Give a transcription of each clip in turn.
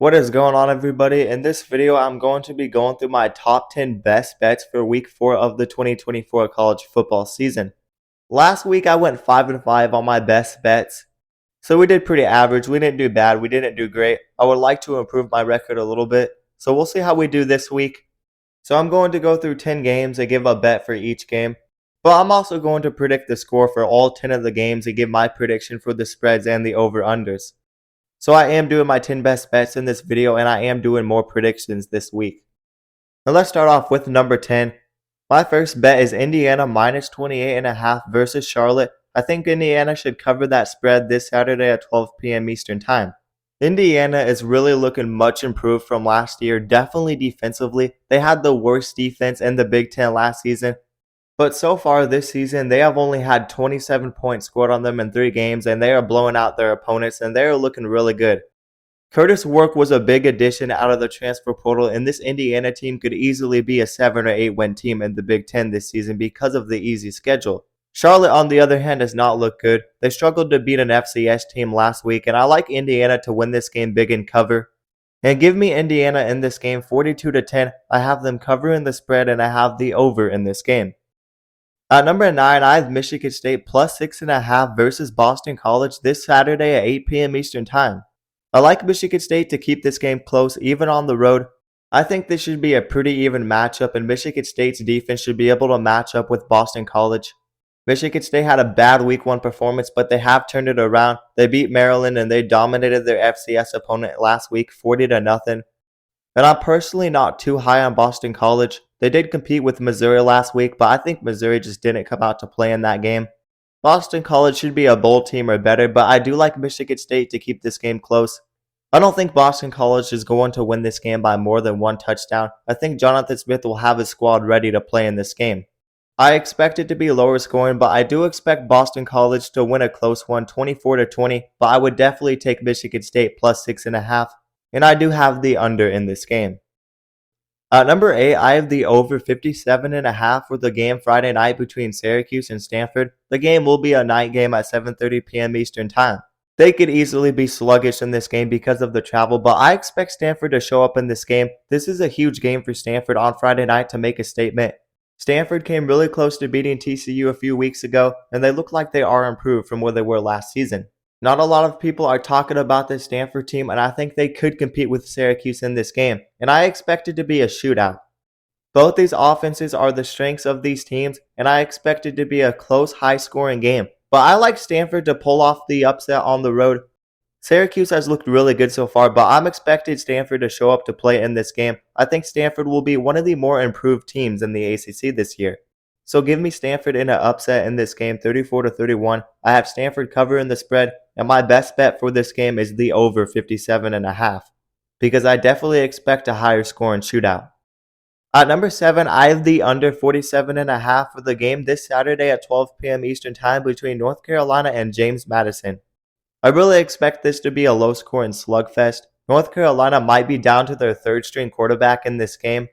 What is going on, everybody? In this video, I'm going to be going through my top 10 best bets for week 4 of the 2024 college football season. Last week, I went 5 and 5 on my best bets. So we did pretty average. We didn't do bad. We didn't do great. I would like to improve my record a little bit. So we'll see how we do this week. So I'm going to go through 10 games and give a bet for each game. But I'm also going to predict the score for all 10 of the games and give my prediction for the spreads and the over-unders. So I am doing my 10 best bets in this video, and I am doing more predictions this week. Now let's start off with number 10. My first bet is Indiana minus 28.5 versus Charlotte. I think Indiana should cover that spread this Saturday at 12 p.m. Eastern Time. Indiana is really looking much improved from last year, definitely defensively. They had the worst defense in the Big Ten last season. But so far this season, they have only had 27 points scored on them in 3 games, and they are blowing out their opponents, and they are looking really good. Curtis Work was a big addition out of the transfer portal, and this Indiana team could easily be a 7 or 8 win team in the Big Ten this season because of the easy schedule. Charlotte, on the other hand, does not look good. They struggled to beat an FCS team last week, and I like Indiana to win this game big and cover. And give me Indiana in this game 42-10. I have them covering the spread, and I have the over in this game. At number 9, I have Michigan State plus 6.5 versus Boston College this Saturday at 8 p.m. Eastern Time. I like Michigan State to keep this game close even on the road. I think this should be a pretty even matchup, and Michigan State's defense should be able to match up with Boston College. Michigan State had a bad week 1 performance, but they have turned it around. They beat Maryland and they dominated their FCS opponent last week 40-0. And I'm personally not too high on Boston College. They did compete with Missouri last week, but I think Missouri just didn't come out to play in that game. Boston College should be a bowl team or better, but I do like Michigan State to keep this game close. I don't think Boston College is going to win this game by more than 1 touchdown. I think Jonathan Smith will have his squad ready to play in this game. I expect it to be lower scoring, but I do expect Boston College to win a close one, 24-20, but I would definitely take Michigan State plus 6.5. And I do have the under in this game. At number 8, I have the over 57.5 for the game Friday night between Syracuse and Stanford. The game will be a night game at 7:30 p.m. Eastern Time. They could easily be sluggish in this game because of the travel, but I expect Stanford to show up in this game. This is a huge game for Stanford on Friday night to make a statement. Stanford came really close to beating TCU a few weeks ago, and they look like they are improved from where they were last season. Not a lot of people are talking about this Stanford team, and I think they could compete with Syracuse in this game, and I expect it to be a shootout. Both these offenses are the strengths of these teams, and I expect it to be a close, high-scoring game. But I like Stanford to pull off the upset on the road. Syracuse has looked really good so far, but I'm expecting Stanford to show up to play in this game. I think Stanford will be one of the more improved teams in the ACC this year. So give me Stanford in an upset in this game, 34-31. I have Stanford covering the spread, and my best bet for this game is the over 57.5, because I definitely expect a higher scoring shootout. At number 7, I have the under 47.5 for the game this Saturday at 12 p.m. Eastern Time between North Carolina and James Madison. I really expect this to be a low-scoring slugfest. North Carolina might be down to their third-string quarterback in this game,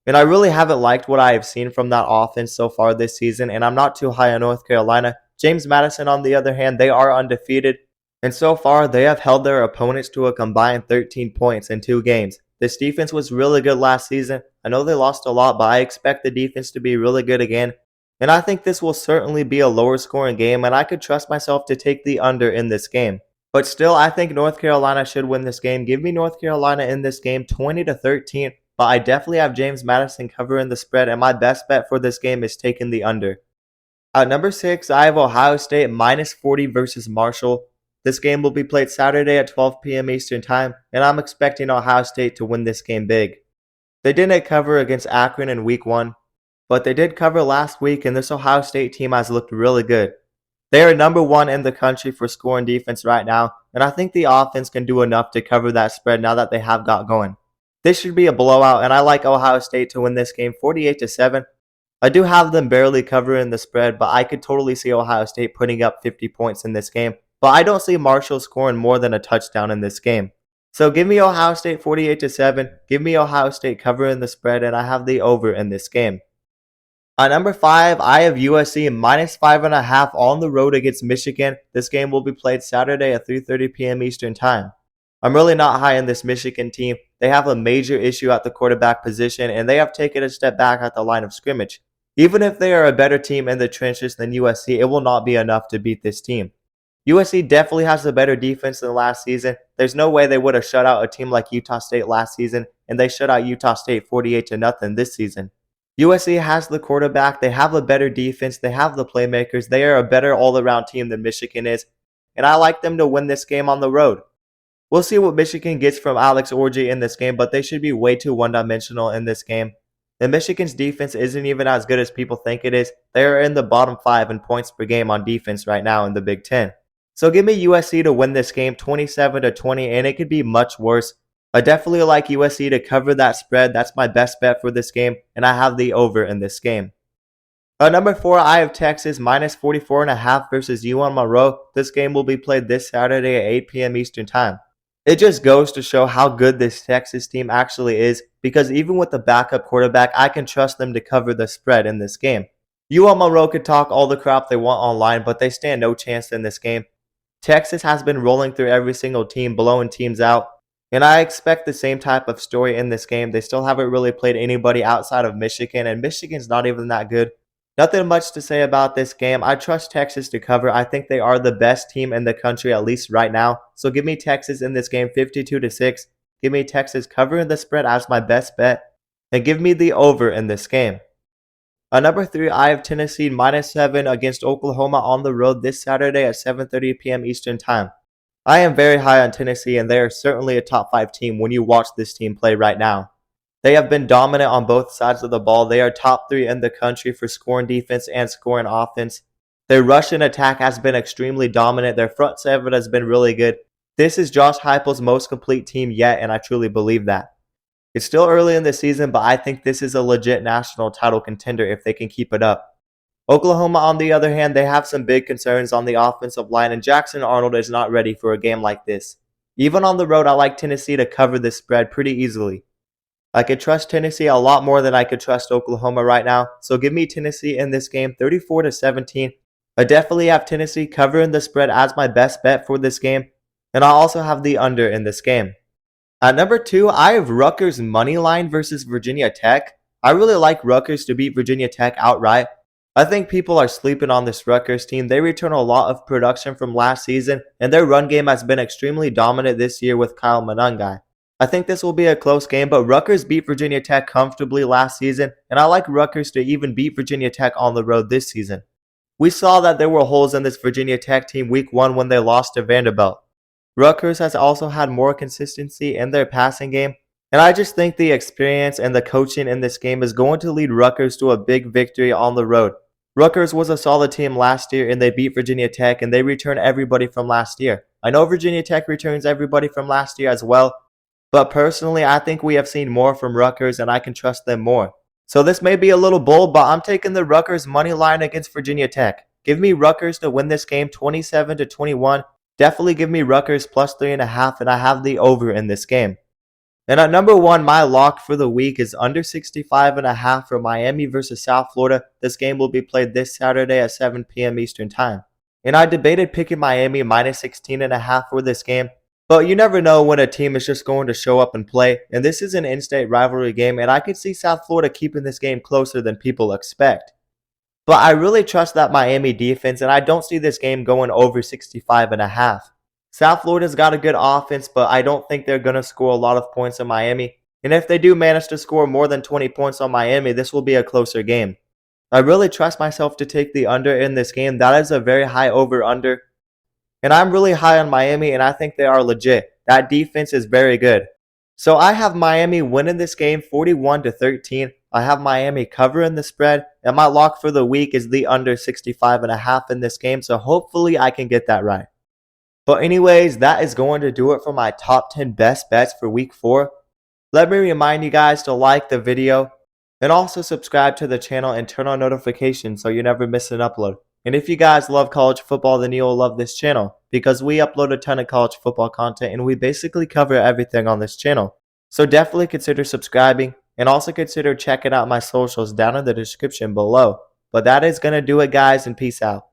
and I really haven't liked what I have seen from that offense so far this season, and I'm not too high on North Carolina. James Madison, on the other hand, they are undefeated, and so far they have held their opponents to a combined 13 points in 2 games. This defense was really good last season. I know they lost a lot, but I expect the defense to be really good again. And I think this will certainly be a lower scoring game, and I could trust myself to take the under in this game. But still, I think North Carolina should win this game. Give me North Carolina in this game, 20-13. But I definitely have James Madison covering the spread, and my best bet for this game is taking the under. At number 6, I have Ohio State minus 40 versus Marshall. This game will be played Saturday at 12 p.m. Eastern Time, and I'm expecting Ohio State to win this game big. They didn't cover against Akron in week 1, but they did cover last week, and this Ohio State team has looked really good. They are number 1 in the country for scoring defense right now, and I think the offense can do enough to cover that spread now that they have got going. This should be a blowout, and I like Ohio State to win this game 48-7. I do have them barely covering the spread, but I could totally see Ohio State putting up 50 points in this game. But I don't see Marshall scoring more than a touchdown in this game. So give me Ohio State 48-7. Give me Ohio State covering the spread, and I have the over in this game. At number 5, I have USC minus 5.5 on the road against Michigan. This game will be played Saturday at 3:30 p.m. Eastern Time. I'm really not high in this Michigan team. They have a major issue at the quarterback position, and they have taken a step back at the line of scrimmage. Even if they are a better team in the trenches than USC, it will not be enough to beat this team. USC definitely has a better defense than last season. There's no way they would have shut out a team like Utah State last season, and they shut out Utah State 48-0 this season. USC has the quarterback, they have a better defense, they have the playmakers, they are a better all-around team than Michigan is, and I like them to win this game on the road. We'll see what Michigan gets from Alex Orji in this game, but they should be way too one-dimensional in this game. And Michigan's defense isn't even as good as people think it is. They are in the bottom 5 in points per game on defense right now in the Big Ten. So give me USC to win this game 27-20, and it could be much worse. I definitely like USC to cover that spread. That's my best bet for this game, and I have the over in this game. Number 4, I have Texas minus 44.5 versus UM Monroe. This game will be played this Saturday at 8 p.m. Eastern Time. It just goes to show how good this Texas team actually is, because even with the backup quarterback, I can trust them to cover the spread in this game. UM Monroe could talk all the crap they want online, but they stand no chance in this game. Texas has been rolling through every single team, blowing teams out, and I expect the same type of story in this game. They still haven't really played anybody outside of Michigan, and Michigan's not even that good. Nothing much to say about this game. I trust Texas to cover. I think they are the best team in the country, at least right now. So give me Texas in this game 52-6. Give me Texas covering the spread as my best bet. And give me the over in this game. Number 3, I have Tennessee minus 7 against Oklahoma on the road this Saturday at 7:30 p.m. Eastern Time. I am very high on Tennessee, and they are certainly a top 5 team when you watch this team play right now. They have been dominant on both sides of the ball. They are top 3 in the country for scoring defense and scoring offense. Their rushing attack has been extremely dominant. Their front 7 has been really good. This is Josh Heupel's most complete team yet, and I truly believe that. It's still early in the season, but I think this is a legit national title contender if they can keep it up. Oklahoma, on the other hand, they have some big concerns on the offensive line, and Jackson Arnold is not ready for a game like this. Even on the road, I like Tennessee to cover this spread pretty easily. I could trust Tennessee a lot more than I could trust Oklahoma right now, so give me Tennessee in this game 34-17. I definitely have Tennessee covering the spread as my best bet for this game, and I also have the under in this game. At number 2, I have Rutgers money line versus Virginia Tech. I really like Rutgers to beat Virginia Tech outright. I think people are sleeping on this Rutgers team. They return a lot of production from last season, and their run game has been extremely dominant this year with Kyle Monangai. I think this will be a close game, but Rutgers beat Virginia Tech comfortably last season, and I like Rutgers to even beat Virginia Tech on the road this season. We saw that there were holes in this Virginia Tech team week 1 when they lost to Vanderbilt. Rutgers has also had more consistency in their passing game, and I just think the experience and the coaching in this game is going to lead Rutgers to a big victory on the road. Rutgers was a solid team last year, and they beat Virginia Tech, and they return everybody from last year. I know Virginia Tech returns everybody from last year as well, but personally, I think we have seen more from Rutgers, and I can trust them more. So this may be a little bold, but I'm taking the Rutgers money line against Virginia Tech. Give me Rutgers to win this game 27-21. Definitely give me Rutgers plus 3.5, and I have the over in this game. And at number 1, my lock for the week is under 65.5 for Miami versus South Florida. This game will be played this Saturday at 7 p.m. Eastern Time. And I debated picking Miami minus 16.5 for this game, but you never know when a team is just going to show up and play, and this is an in-state rivalry game, and I could see South Florida keeping this game closer than people expect. But I really trust that Miami defense, and I don't see this game going over 65.5. South Florida's got a good offense, but I don't think they're going to score a lot of points on Miami, and if they do manage to score more than 20 points on Miami, this will be a closer game. I really trust myself to take the under in this game. That is a very high over-under. And I'm really high on Miami, and I think they are legit. That defense is very good. So I have Miami winning this game 41-13. I have Miami covering the spread, and my lock for the week is the under 65.5 in this game, so hopefully I can get that right. But anyways, that is going to do it for my top 10 best bets for week 4. Let me remind you guys to like the video, and also subscribe to the channel and turn on notifications so you never miss an upload. And if you guys love college football, then you'll love this channel, because we upload a ton of college football content and we basically cover everything on this channel. So definitely consider subscribing, and also consider checking out my socials down in the description below. But that is going to do it, guys, and peace out.